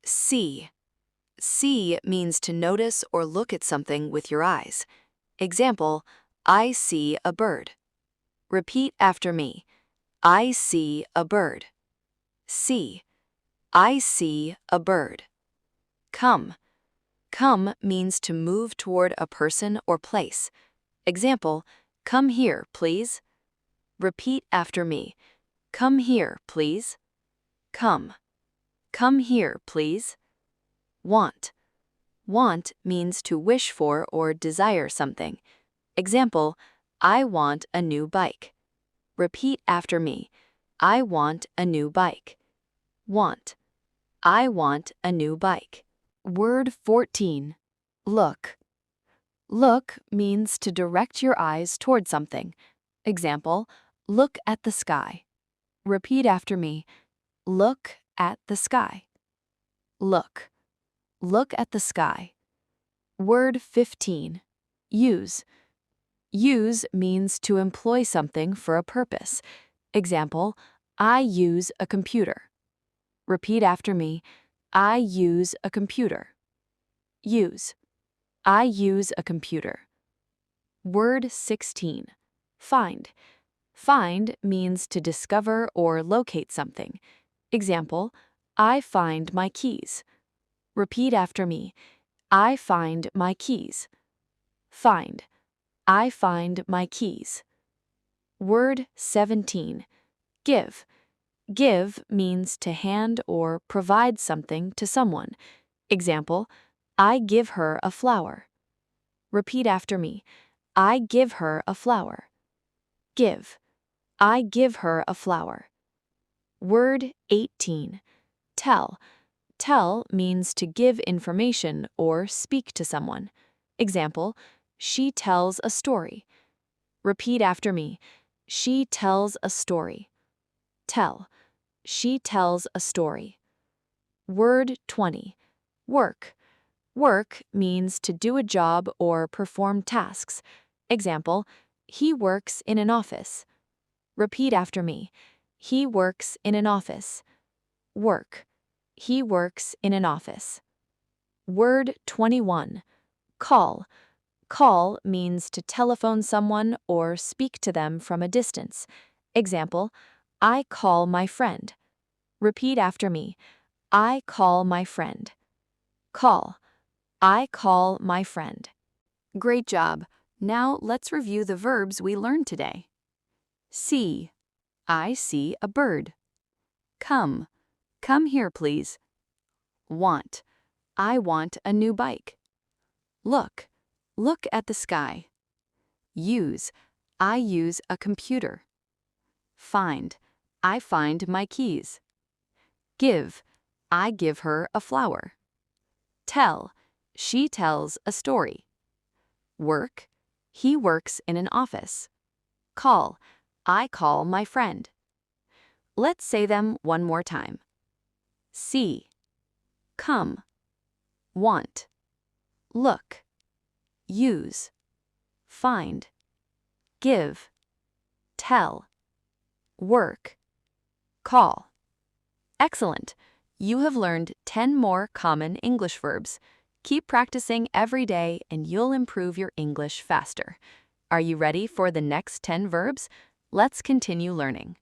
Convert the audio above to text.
See. See means to notice or look at something with your eyes. Example, I see a bird. Repeat after me. I see a bird. See. I see a bird. Come. Come means to move toward a person or place. Example, come here, please. Repeat after me. Come here, please. Come. Come here, please. Want. Want means to wish for or desire something. Example, I want a new bike. Repeat after me. I want a new bike. Want. I want a new bike. Word 14. Look. Look means to direct your eyes toward something. Example, look at the sky. Repeat after me. Look at the sky. Look. Look at the sky. Word 15. Use. Use means to employ something for a purpose. Example, I use a computer. Repeat after me. I use a computer. Use. I use a computer. Word 16. Find. Find means to discover or locate something. Example, I find my keys. Repeat after me. I find my keys. Find. I find my keys. Word 17. Give. Give means to hand or provide something to someone. Example, I give her a flower. Repeat after me. I give her a flower. Give. I give her a flower. Word 18. Tell. Tell means to give information or speak to someone. Example, she tells a story. Repeat after me. She tells a story. Tell. She tells a story. Word 20. Work. Work means to do a job or perform tasks. Example, he works in an office. Repeat after me. He works in an office. Work. He works in an office. Word 21. Call. Call means to telephone someone or speak to them from a distance. Example, I call my friend. Repeat after me. I call my friend. Call. I call my friend. Great job. Now let's review the verbs we learned today. See. I see a bird. Come. Come here, please. Want. I want a new bike. Look. Look at the sky. Use. I use a computer. Find. I find my keys. Give. I give her a flower. Tell. She tells a story. Work. He works in an office. Call. I call my friend. Let's say them one more time. See. Come. Want. Look. Use. Find. Give. Tell. Work. Call. Excellent! You have learned 10 more common English verbs. Keep practicing every day and you'll improve your English faster. Are you ready for the next 10 verbs? Let's continue learning.